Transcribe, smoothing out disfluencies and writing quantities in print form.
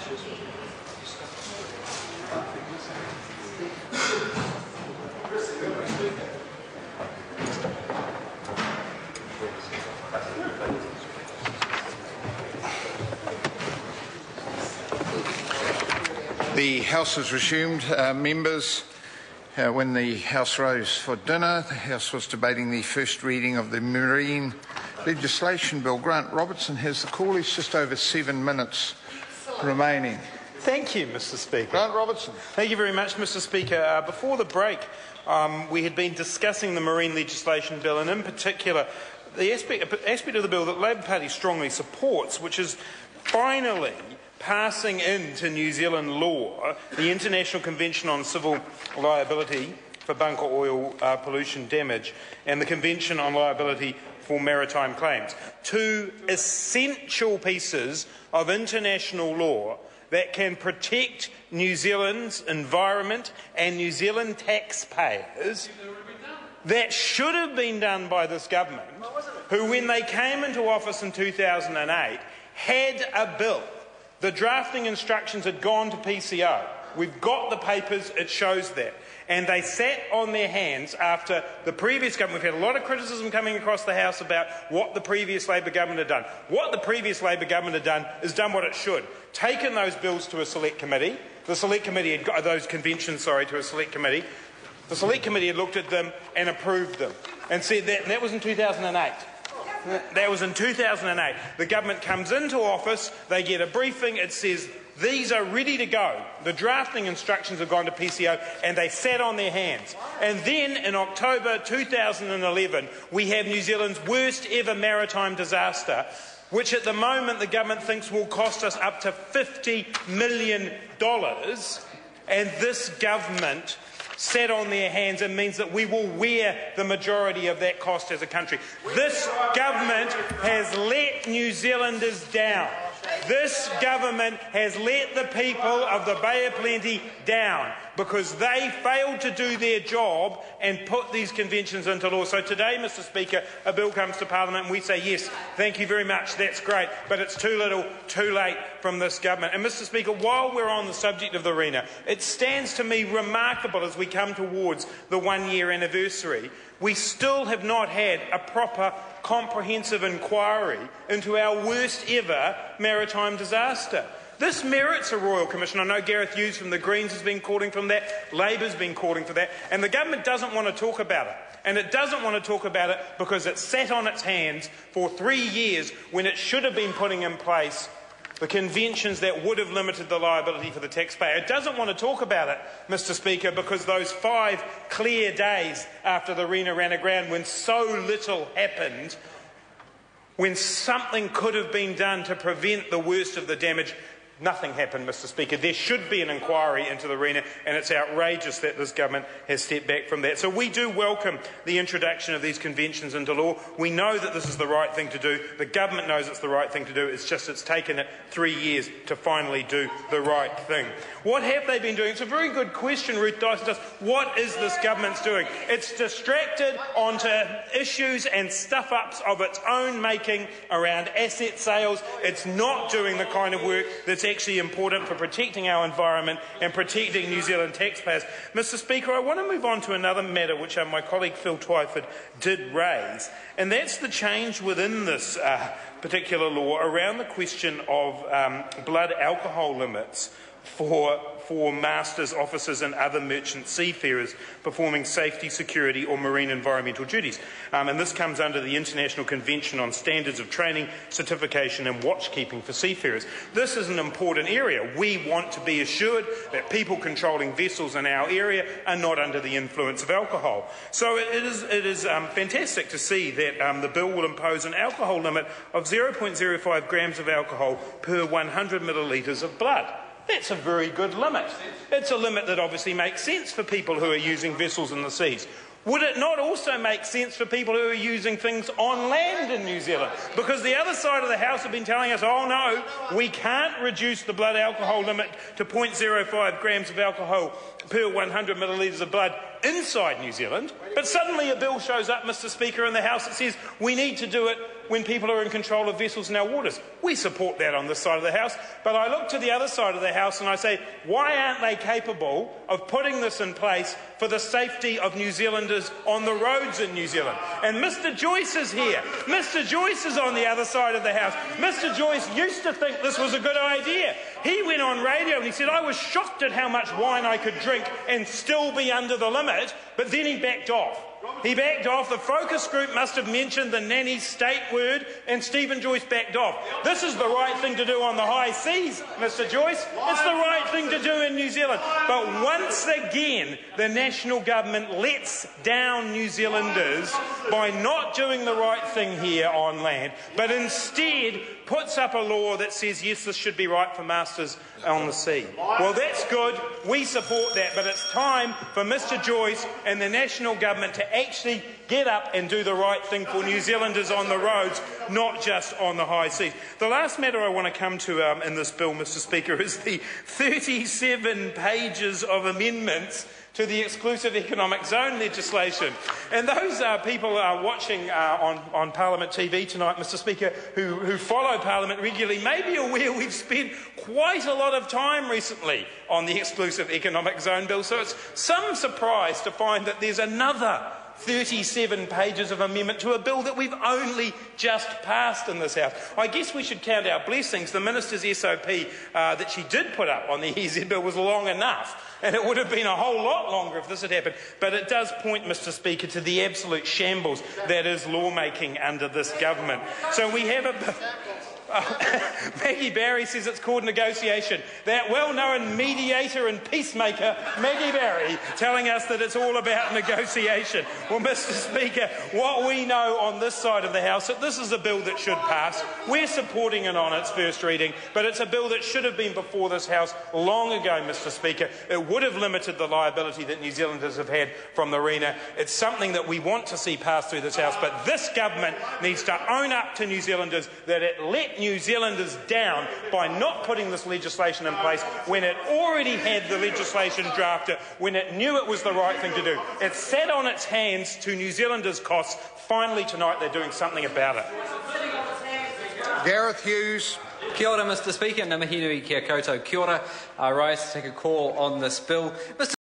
The House has resumed. Members, when the House rose for dinner, the House was debating the first reading of the Marine Legislation Bill. Grant Robertson has the call. He's just over 7 minutes remaining. Thank you, Mr. Speaker. Grant Robertson. Thank you very much, Mr. Speaker. Before the break, we had been discussing the Marine Legislation Bill, and in particular, the aspect of the bill that the Labour Party strongly supports, which is finally passing into New Zealand law the International Convention on Civil Liability for Bunker Oil Pollution Damage and the Convention on Liability for Maritime Claims. Two essential pieces of international law that can protect New Zealand's environment and New Zealand taxpayers that should have been done by this government, who, when they came into office in 2008, had a bill. The drafting instructions had gone to PCO. We've got the papers, it shows that. And they sat on their hands after the previous government. We've had a lot of criticism coming across the House about what the previous Labour government had done. What the previous Labour government had done is done what it should. Taken those bills to a select committee. The select committee had got those conventions, to a select committee. The select committee had looked at them and approved them and said that, and that was in 2008. That was in 2008. The government comes into office, they get a briefing, it says these are ready to go. The drafting instructions have gone to PCO and they sat on their hands. And then in October 2011, we have New Zealand's worst ever maritime disaster, which at the moment the government thinks will cost us up to $50 million. And this government sat on their hands and means that we will wear the majority of that cost as a country. This government has let New Zealanders down. This government has let the people of the Bay of Plenty down because they failed to do their job and put these conventions into law. So today, Mr. Speaker, a bill comes to Parliament and we say, yes, thank you very much, that's great, but it's too little, too late from this government. And Mr. Speaker, while we're on the subject of the arena, it stands to me remarkable as we come towards the 1-year anniversary. We still have not had a proper comprehensive inquiry into our worst ever maritime disaster. This merits a Royal Commission. I know Gareth Hughes from the Greens has been calling for that, Labour's been calling for that, and the government doesn't want to talk about it. And it doesn't want to talk about it because it sat on its hands for 3 years when it should have been putting in place the conventions that would have limited the liability for the taxpayer. It doesn't want to talk about it, Mr. Speaker, because those 5 clear days after the arena ran aground, when so little happened, when something could have been done to prevent the worst of the damage, nothing happened, Mr. Speaker. There should be an inquiry into the arena, and it's outrageous that this government has stepped back from that. So we do welcome the introduction of these conventions into law. We know that this is the right thing to do. The government knows it's the right thing to do. It's just it's taken it 3 years to finally do the right thing. What have they been doing? It's a very good question, Ruth Dyson does. What is this government doing? It's distracted onto issues and stuff-ups of its own making around asset sales. It's not doing the kind of work that's actually important for protecting our environment and protecting New Zealand taxpayers. Mr. Speaker, I want to move on to another matter which my colleague Phil Twyford did raise, and that's the change within this particular law around the question of blood alcohol limits for masters, officers and other merchant seafarers performing safety, security or marine environmental duties. And this comes under the International Convention on Standards of Training, Certification and Watchkeeping for Seafarers. This is an important area. We want to be assured that people controlling vessels in our area are not under the influence of alcohol. So it is fantastic to see that the bill will impose an alcohol limit of 0.05 grams of alcohol per 100 millilitres of blood. That's a very good limit. It's a limit that obviously makes sense for people who are using vessels in the seas. Would it not also make sense for people who are using things on land in New Zealand? Because the other side of the House have been telling us, oh no, we can't reduce the blood alcohol limit to 0.05 grams of alcohol per 100 millilitres of blood inside New Zealand. But suddenly a bill shows up, Mr. Speaker, in the House that says we need to do it when people are in control of vessels in our waters. We support that on this side of the House, but I look to the other side of the House and I say, why aren't they capable of putting this in place for the safety of New Zealanders on the roads in New Zealand? And Mr Joyce is here. Mr Joyce is on the other side of the House. Mr Joyce used to think this was a good idea. He went on radio and he said, I was shocked at how much wine I could drink and still be under the limit, but then he backed off. He backed off. The focus group must have mentioned the nanny state word, and Stephen Joyce backed off. This is the right thing to do on the high seas, Mr Joyce. It's the right thing to do in New Zealand. But once again, the national government lets down New Zealanders by not doing the right thing here on land, but instead puts up a law that says, yes, this should be right for masters on the sea. Well, that's good. We support that. But it's time for Mr Joyce and the national government to actually get up and do the right thing for New Zealanders on the roads, not just on the high seas. The last matter I want to come to in this bill, Mr Speaker, is the 37 pages of amendments to the exclusive economic zone legislation. And those people watching on Parliament TV tonight, Mr Speaker, who follow Parliament regularly, may be aware we've spent quite a lot of time recently on the exclusive economic zone bill, so it's some surprise to find that there's another 37 pages of amendment to a bill that we've only just passed in this House. I guess we should count our blessings. The Minister's SOP that she did put up on the EZ bill was long enough, and it would have been a whole lot longer if this had happened. But it does point, Mr Speaker, to the absolute shambles that is lawmaking under this government. So we have a... Maggie Barry says it's called negotiation. That well-known mediator and peacemaker, Maggie Barry, telling us that it's all about negotiation. Well, Mr Speaker, what we know on this side of the House, that this is a bill that should pass. We're supporting it on its first reading, but it's a bill that should have been before this House long ago, Mr Speaker. It would have limited the liability that New Zealanders have had from the RENA. It's something that we want to see pass through this House, but this government needs to own up to New Zealanders that it let New Zealanders down by not putting this legislation in place when it already had the legislation drafted, when it knew it was the right thing to do. It sat on its hands to New Zealanders' costs. Finally tonight they're doing something about it. Gareth Hughes. Kia ora, Mr Speaker. Ngā mihi nui kia koutou. Kia ora. I rise to take a call on this bill. Mr.